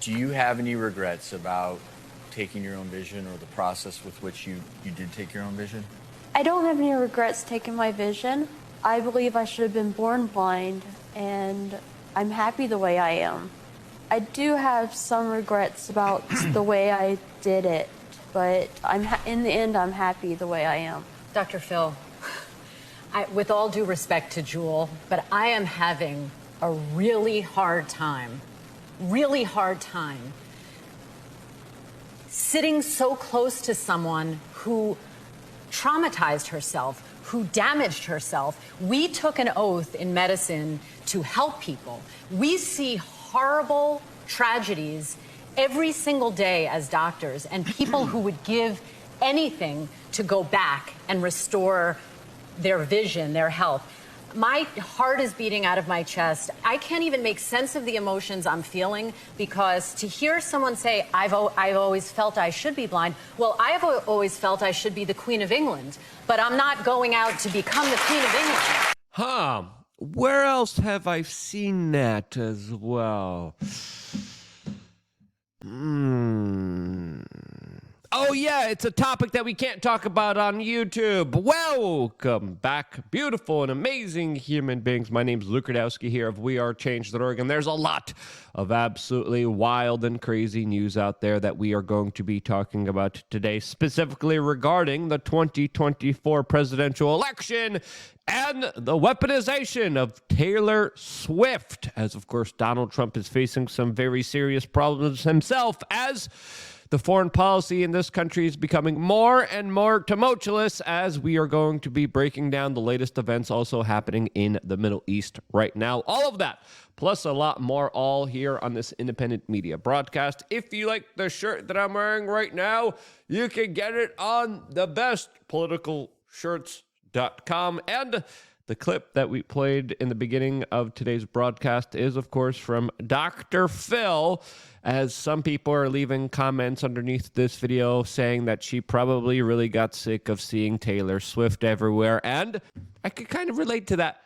Do you have any regrets about taking your own vision or the process with which you did take your own vision? I don't have any regrets taking my vision. I believe I should have been born blind, and I'm happy the way I am. I do have some regrets about the way I did it, but in the end, I'm happy the way I am. Dr. Phil, with all due respect to Jewel, but I am having a really hard time sitting so close to someone who traumatized herself, who damaged herself. We took an oath in medicine to help people. We see horrible tragedies every single day as doctors, and people who would give anything to go back and restore their vision, their health. My heart is beating out of my chest. I can't even make sense of the emotions I'm feeling, because to hear someone say, I've always felt I should be blind. Well, I've always felt I should be the Queen of England, but I'm not going out to become the Queen of England. Huh. Where else have I seen that as well? Oh, yeah, it's a topic that we can't talk about on YouTube. Welcome back, beautiful and amazing human beings. My name's Luke Radowski here of WeAreChange.org, and there's a lot of absolutely wild and crazy news out there that we are going to be talking about today, specifically regarding the 2024 presidential election and the weaponization of Taylor Swift, as, of course, Donald Trump is facing some very serious problems himself as the foreign policy in this country is becoming more and more tumultuous, as we are going to be breaking down the latest events also happening in the Middle East right now. All of that, plus a lot more, all here on this independent media broadcast. If you like the shirt that I'm wearing right now, you can get it on thebestpoliticalshirts.com. And the clip that we played in the beginning of today's broadcast is, of course, from Dr. Phil, as some people are leaving comments underneath this video saying that she probably really got sick of seeing Taylor Swift everywhere. And I could kind of relate to that,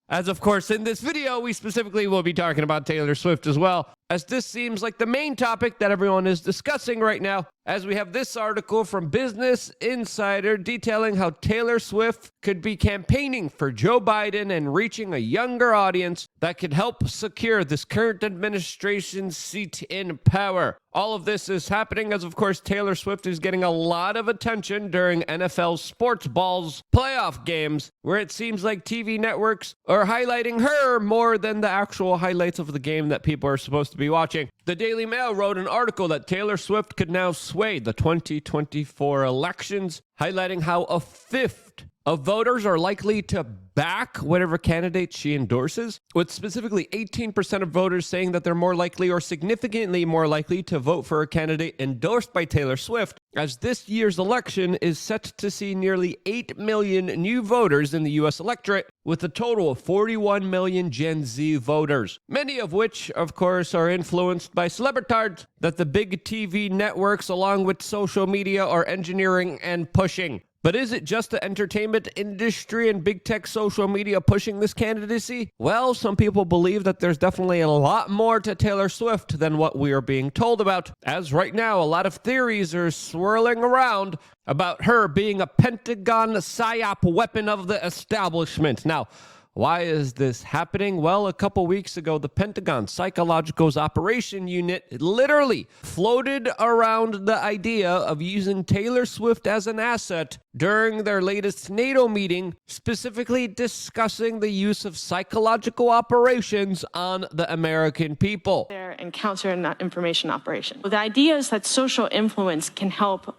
as, of course, in this video, we specifically will be talking about Taylor Swift as well, as this seems like the main topic that everyone is discussing right now, as we have this article from Business Insider detailing how Taylor Swift could be campaigning for Joe Biden and reaching a younger audience that could help secure this current administration's seat in power. All of this is happening as, of course, Taylor Swift is getting a lot of attention during NFL sports balls playoff games, where it seems like TV networks are highlighting her more than the actual highlights of the game that people are supposed to be watching. The Daily Mail wrote an article that Taylor Swift could now sway the 2024 elections, highlighting how a fifth of voters are likely to back whatever candidate she endorses, with specifically 18% of voters saying that they're more likely or significantly more likely to vote for a candidate endorsed by Taylor Swift, as this year's election is set to see nearly 8 million new voters in the U.S. electorate, with a total of 41 million Gen Z voters, many of which, of course, are influenced by celebritards that the big TV networks, along with social media, are engineering and pushing. But is it just the entertainment industry and big tech social media pushing this candidacy? Well, some people believe that there's definitely a lot more to Taylor Swift than what we are being told about, as right now a lot of theories are swirling around about her being a Pentagon PSYOP weapon of the establishment. Now, why is this happening? Well, a couple weeks ago, the Pentagon Psychological's Operation Unit literally floated around the idea of using Taylor Swift as an asset during their latest NATO meeting, specifically discussing the use of psychological operations on the American people. And counter information operation. The idea is that social influence can help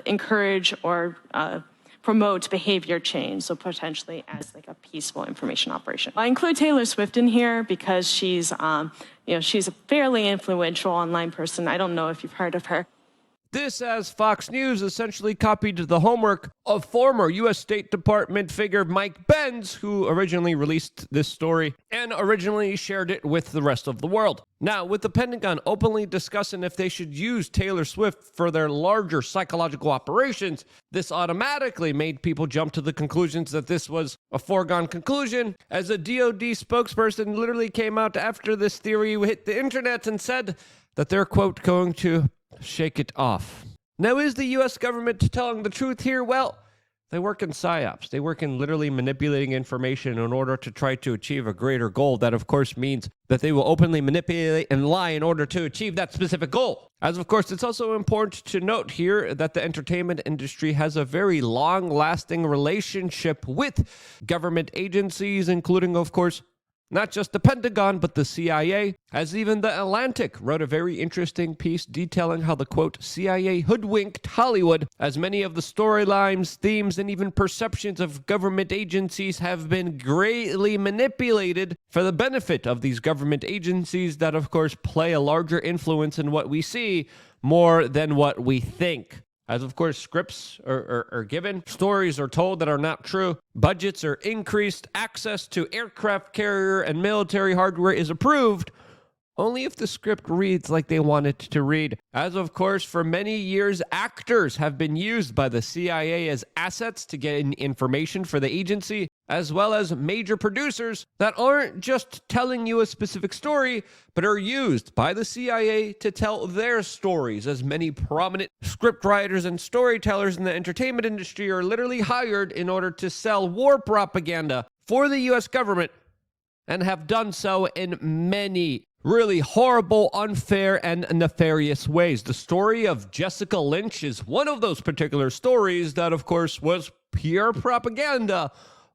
encourage or promote behavior change, so potentially as like a peaceful information operation. I include Taylor Swift in here because she's a fairly influential online person. I don't know if you've heard of her. This as Fox News essentially copied the homework of former U.S. State Department figure Mike Benz, who originally released this story and originally shared it with the rest of the world. Now, with the Pentagon openly discussing if they should use Taylor Swift for their larger psychological operations, this automatically made people jump to the conclusions that this was a foregone conclusion, as a DoD spokesperson literally came out after this theory hit the internet and said that they're, quote, going to shake it off. Now, is the U.S. government telling the truth here? Well, they work in PSYOPs. They work in literally manipulating information in order to try to achieve a greater goal. That, of course, means that they will openly manipulate and lie in order to achieve that specific goal. As, of course, it's also important to note here that the entertainment industry has a very long-lasting relationship with government agencies, including, of course, not just the Pentagon, but the CIA, as even The Atlantic wrote a very interesting piece detailing how the, quote, CIA hoodwinked Hollywood, as many of the storylines, themes, and even perceptions of government agencies have been greatly manipulated for the benefit of these government agencies that, of course, play a larger influence in what we see more than what we think. As, of course, scripts are given, stories are told that are not true, budgets are increased, access to aircraft carrier and military hardware is approved, only if the script reads like they want it to read. As, of course, for many years, actors have been used by the CIA as assets to get information for the agency, as well as major producers that aren't just telling you a specific story, but are used by the CIA to tell their stories, as many prominent scriptwriters and storytellers in the entertainment industry are literally hired in order to sell war propaganda for the U.S. government, and have done so in many really horrible, unfair, and nefarious ways. The story of Jessica Lynch is one of those particular stories that, of course, was pure propaganda,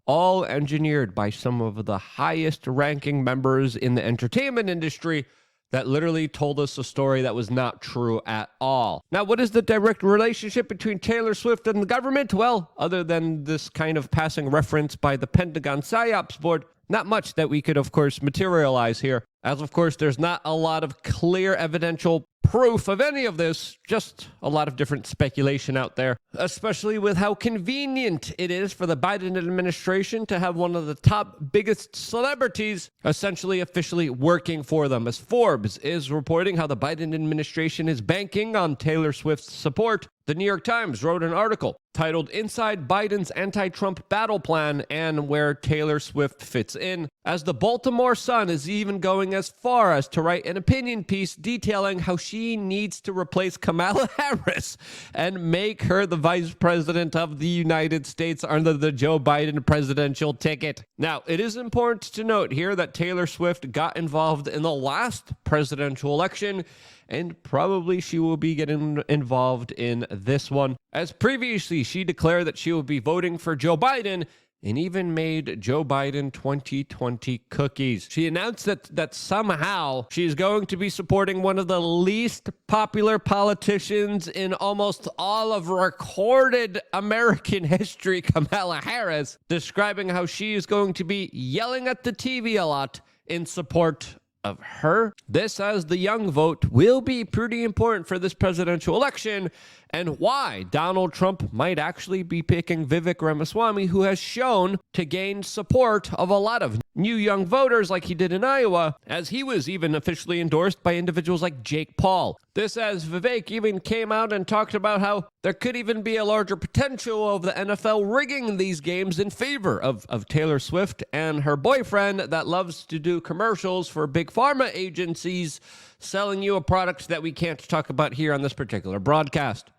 all engineered by some of the highest ranking members in the entertainment industry that literally told us a story that was not true at all. Now, what is the direct relationship between Taylor Swift and the government? Well, other than this kind of passing reference by the Pentagon PSYOPs board, not much that we could, of course, materialize here. As, of course, there's not a lot of clear evidential proof of any of this, just a lot of different speculation out there, especially with how convenient it is for the Biden administration to have one of the top biggest celebrities essentially officially working for them, as Forbes is reporting how the Biden administration is banking on Taylor Swift's support. The New York Times wrote an article titled Inside Biden's Anti-Trump Battle Plan and Where Taylor Swift Fits In, as the Baltimore Sun is even going as far as to write an opinion piece detailing how she needs to replace Kamala Harris and make her the vice president of the United States under the Joe Biden presidential ticket. Now, it is important to note here that Taylor Swift got involved in the last presidential election, and probably she will be getting involved in this one, as previously she declared that she will be voting for Joe Biden and even made Joe Biden 2020 cookies. She announced that somehow she's going to be supporting one of the least popular politicians in almost all of recorded American history, Kamala Harris, describing how she is going to be yelling at the TV a lot in support of her. This, as the young vote, will be pretty important for this presidential election, and why Donald Trump might actually be picking Vivek Ramaswamy, who has shown to gain support of a lot of new young voters like he did in Iowa, as he was even officially endorsed by individuals like Jake Paul. This, as Vivek even came out and talked about how there could even be a larger potential of the NFL rigging these games in favor of Taylor Swift and her boyfriend that loves to do commercials for big pharma agencies selling you a product that we can't talk about here on this particular broadcast.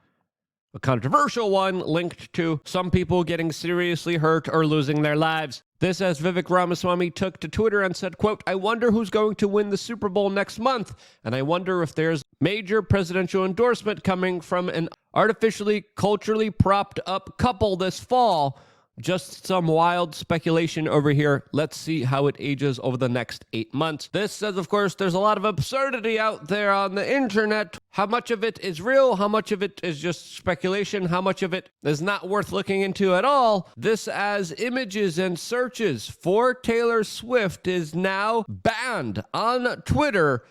A controversial one linked to some people getting seriously hurt or losing their lives. This, as Vivek Ramaswamy took to Twitter and said, quote, "I wonder who's going to win the Super Bowl next month, and I wonder if there's major presidential endorsement coming from an artificially, culturally propped up couple this fall. Just some wild speculation over here. Let's see how it ages over the next 8 months." This says, of course, there's a lot of absurdity out there on the internet. How much of it is real? How much of it is just speculation? How much of it is not worth looking into at all? This, as images and searches for Taylor Swift is now banned on Twitter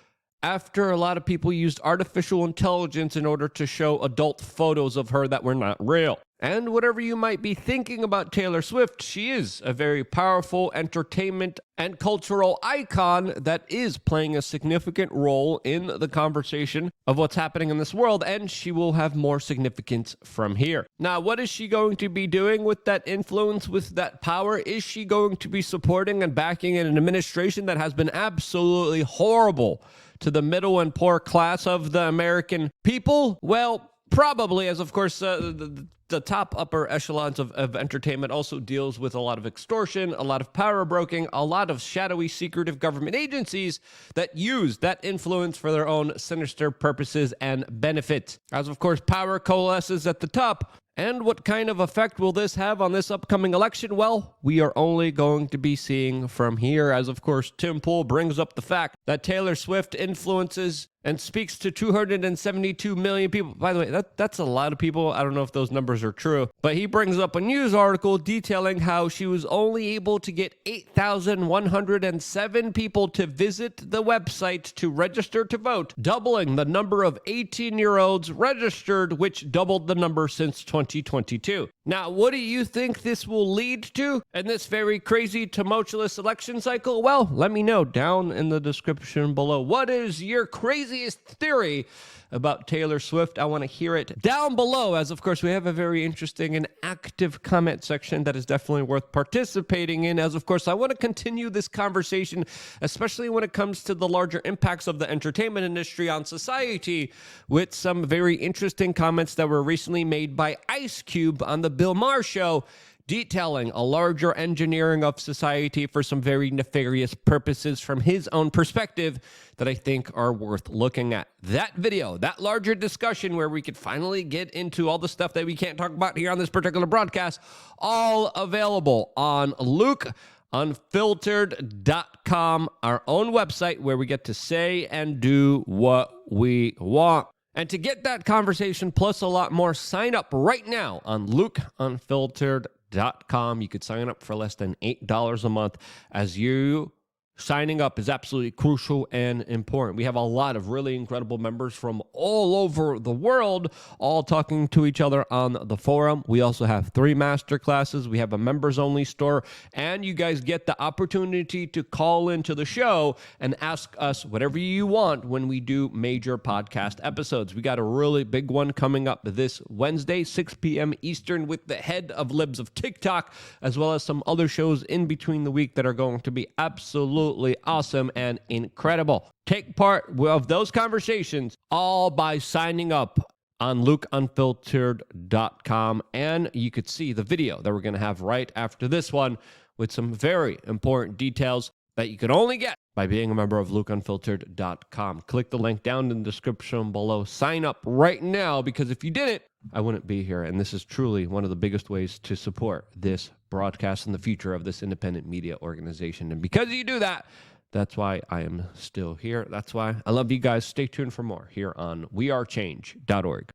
after a lot of people used artificial intelligence in order to show adult photos of her that were not real. And whatever you might be thinking about Taylor Swift, she is a very powerful entertainment and cultural icon that is playing a significant role in the conversation of what's happening in this world, and she will have more significance from here. Now, what is she going to be doing with that influence, with that power? Is she going to be supporting and backing an administration that has been absolutely horrible to the middle and poor class of the American people? Well, probably, as of course the top upper echelons of entertainment also deals with a lot of extortion, a lot of power broking, a lot of shadowy, secretive government agencies that use that influence for their own sinister purposes and benefits. As of course power coalesces at the top. And what kind of effect will this have on this upcoming election? Well, we are only going to be seeing from here, as of course Tim Pool brings up the fact that Taylor Swift influences and speaks to 272 million people. By the way, that's a lot of people. I don't know if those numbers are true, but he brings up a news article detailing how she was only able to get 8,107 people to visit the website to register to vote, doubling the number of 18-year-olds registered, which doubled the number since 2022. Now, what do you think this will lead to in this very crazy, tumultuous election cycle? Well, let me know down in the description below. What is your craziest theory about Taylor Swift? I want to hear it down below, as of course we have a very interesting and active comment section that is definitely worth participating in, as of course I want to continue this conversation, especially when it comes to the larger impacts of the entertainment industry on society, with some very interesting comments that were recently made by Ice Cube on the Bill Maher show, detailing a larger engineering of society for some very nefarious purposes from his own perspective that I think are worth looking at. That video, that larger discussion where we could finally get into all the stuff that we can't talk about here on this particular broadcast, all available on LukeUnfiltered.com, our own website where we get to say and do what we want. And to get that conversation plus a lot more, sign up right now on LukeUnfiltered.com. You could sign up for less than $8 a month, as you signing up is absolutely crucial and important. We have a lot of really incredible members from all over the world, all talking to each other on the forum. We also have 3 master classes. We have a members only store, and you guys get the opportunity to call into the show and ask us whatever you want when we do major podcast episodes. We got a really big one coming up this Wednesday, 6 p.m. Eastern, with the head of Libs of TikTok, as well as some other shows in between the week that are going to be absolutely awesome and incredible. Take part of those conversations all by signing up on LukeUnfiltered.com, and you could see the video that we're going to have right after this one with some very important details that you can only get by being a member of LukeUnfiltered.com. Click the link down in the description below. Sign up right now, because if you didn't, I wouldn't be here. And this is truly one of the biggest ways to support this broadcast and the future of this independent media organization. And because you do that, that's why I am still here. That's why I love you guys. Stay tuned for more here on wearechange.org.